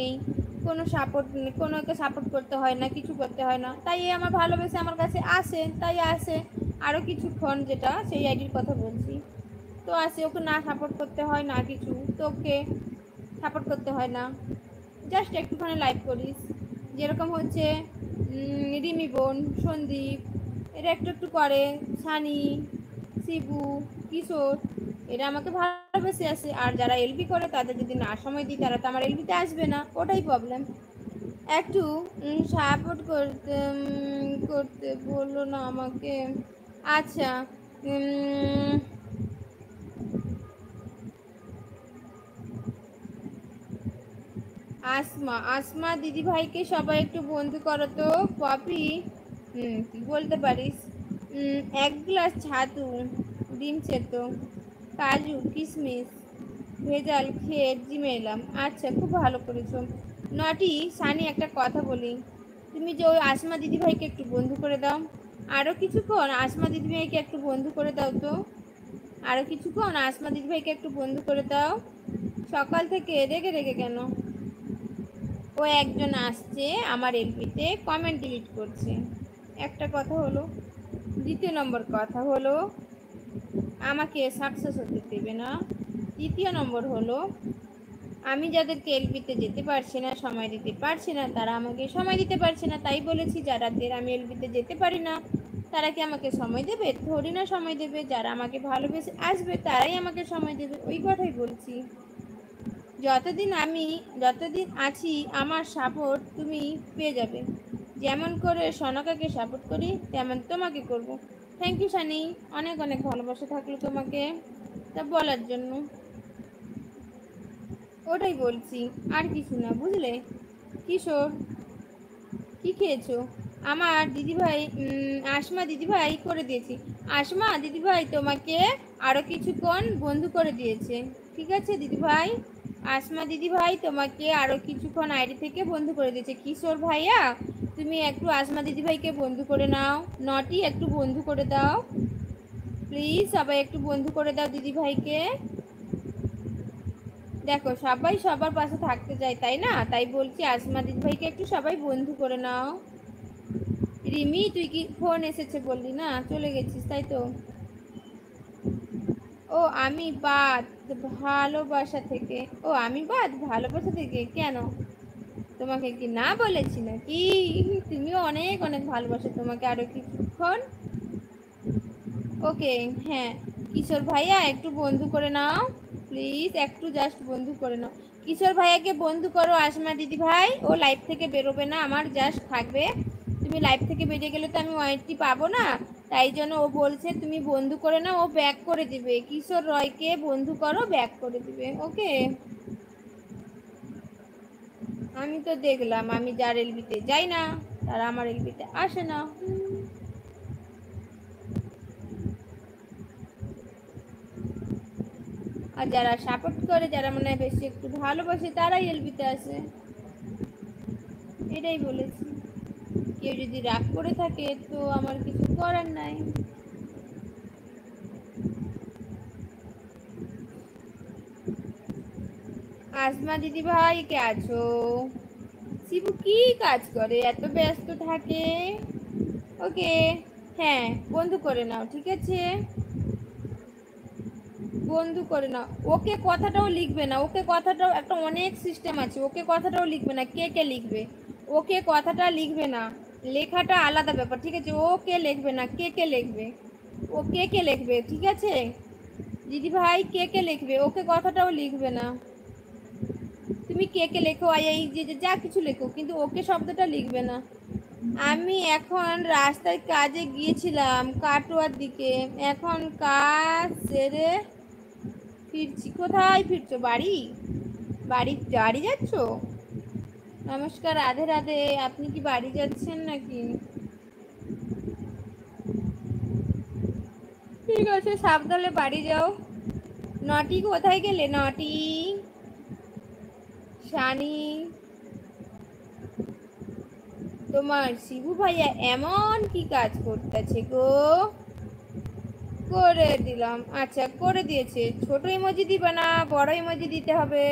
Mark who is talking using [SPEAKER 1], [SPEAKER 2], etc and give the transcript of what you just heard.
[SPEAKER 1] নেই, কোনো সাপোর্ট নেই, কোনোকে সাপোর্ট করতে হয় না, কিছু করতে হয় না, তাই আমার ভালোবেসে আমার কাছে আসে, তাই আসে আরও কিছুক্ষণ, যেটা সেই আইডির কথা বলছি। তো আসে, ওকে না সাপোর্ট করতে হয় না কিছু, তো ওকে সাপোর্ট করতে হয় না, জাস্ট একটুখানি লাইভ করিস। যেরকম হচ্ছে রিমি বোন, সন্দীপ, এরা একটু একটু করে, সানি, শিবু, কিশোর, এরা আমাকে ভালোবেসে আসে। আর যারা এলবি করে তাদের যদি না সময় দিই, তারা তো আমার এলবিতে আসবে না, ওটাই প্রবলেম। একটু সাপোর্ট করতে করতে বললো না আমাকে। আচ্ছা, আসমা, আসমা দিদি ভাইকে সবাই একটু বন্ধু করো তো। পপি, তুই বলতে পারিস। এক গ্লাস ছাতু, ডিম সেদ্ধ, কাজু কিশমিশ ভেজাল খেয়ে জিমে এলাম। আচ্ছা, খুব ভালো করেছো। নটি, সানি, একটা কথা বলি, তুমি যে ওই আসমা দিদিভাইকে একটু বন্ধু করে দাও, আরও কিছুক্ষণ আসমা দিদিভাইকে একটু বন্ধু করে দাও তো, আরও কিছুক্ষণ আসমা দিদিভাইকে একটু বন্ধু করে দাও। সকাল থেকে রেগে রেগে কেন? ও একজন আসছে আমার এলপিতে, কমেন্ট ডিলিট করছে, একটা কথা হলো। দ্বিতীয় নম্বর কথা হলো, আমাকে সাকসেস হতে দেবে না। তৃতীয় নম্বর হলো, আমি যাদেরকে এলবিতে যেতে পারছি না, সময় দিতে পারছি না, তারা আমাকে সময় দিতে পারছে না। তাই বলেছি, যারাদের আমি এলবিতে যেতে পারি না তারা কি আমাকে সময় দেবে? থোড়ি না সময় দেবে। যারা আমাকে ভালোবেসে আসবে তারাই আমাকে সময় দেবে, ওই কথাই বলছি। যতদিন আছি আমার সাপোর্ট তুমি পেয়ে যাবে। যেমন করে সনকাকে সাপোর্ট করি তেমন তোমাকে করব। থ্যাংক ইউ সানি, অনেক অনেক ভালোবাসা থাকলো তোমাকে তা বলার জন্য, ওটাই বলছি, আর কিছু না, বুঝলে? কিশোর, কি খেয়েছো? আমার দিদিভাই, আসমা দিদিভাই করে দিয়েছি। আসমা দিদিভাই তোমাকে আরও কিছুক্ষণ বন্ধু করে দিয়েছে, ঠিক আছে দিদিভাই? আসমা দিদিভাই তোমাকে আরও কিছুক্ষণ আইডি থেকে বন্ধু করে দিয়েছে। কিশোর ভাইয়া, তুমি একটু আসমা দিদিভাইকে বন্ধু করে নাও। নটি, একটু বন্ধু করে দাও প্লিজ, সবাই একটু বন্ধু করে দাও দিদিভাইকে। দেখো, সবাই সবার পাশে থাকতে চায়, তাই না? তাই বলছি, আসমা দিদিভাইকে একটু সবাই বন্ধু করে নাও। রিমি, তুই কি ফোন এসেছে বললি না, চলে গেছিস তাই তো? ও আমি বাদ ভালোবাসা থেকে, ও আমি বাদ ভালোবাসা থেকে কেন? তোমাকে কি না বলেছি নাকি? তুমিও অনেক অনেক ভালোবাসো তোমাকে, আরো কিছুক্ষণ। ওকে, হ্যাঁ। কিশোর ভাইয়া, একটু বন্ধু করে নাও প্লিজ, একটু জাস্ট বন্ধু করে নাও। কিশোর ভাইয়াকে বন্ধু করো। আসমা দিদি ভাই, ও লাইভ থেকে বেরোবে না, আমার জাস্ট থাকবে। তুমি লাইভ থেকে বেরিয়ে গেলে তো আমি ওয়াইটি পাবো না, তাই জন্য ও বলছে তুমি বন্ধু করে নাও, ও ব্যাক করে দিবে। কিশোর রয়কে বন্ধু করো, ব্যাক করে দিবে, ওকে? আমি তো দেখলাম, আমি যার এলবিতে যাই না তারা আমার এলবিতে আসে না। আর যারা সাপোর্ট করে, যারা মানে বেশি একটু ভালোবাসে, তারাই এলবিতে আসে, এটাই বলেছি। কেউ যদি রাগ করে থাকে তো আমার কিছু করার নাই। আসমা দিদি ভাই কে আছো? শিবু কি কাজ করে, এত ব্যস্ত থাকে? ওকে, হ্যাঁ, বন্ধু করে নাও, ঠিক আছে? বন্ধু করে নাও। ওকে কথাটাও লিখবে না, ওকে কথাটাও একটা অনেক সিস্টেম আছে, ওকে কথাটাও লিখবে না। কে কে লিখবে? ওকে কথাটা লিখবে না, লেখাটা আলাদা ব্যাপার, ঠিক আছে? ওকে লিখবে না, কে কে লিখবে? ও কে কে লিখবে, ঠিক আছে? দিদি ভাই, কে কে লিখবে? ওকে কথাটাও লিখবে না। তুমি কে কে লেখো, এই যে যা কিছু লেখো, কিন্তু ওকে শব্দটা লিখবে না। আমি এখন রাস্তায় কাজে গিয়েছিলাম কাটোয়ার দিকে, এখন কাজ সেরে ফিরছি। কোথায় ফিরছো? বাড়ি? বাড়ি যাচ্ছ? নমস্কার, রাধে রাধে। আপনি কি বাড়ি যাচ্ছেন নাকি? ঠিক আছে, সাবধানে বাড়ি যাও। নটি কোথায় গেলে? নটি, শানি, তোমার শিবু ভাইয়া এমন কি কাজ করতেছে গো? করে দিলাম, আচ্ছা করে দিয়েছে। ছোট ইমোজি দিবে না, বড় ইমোজি দিতে হবে।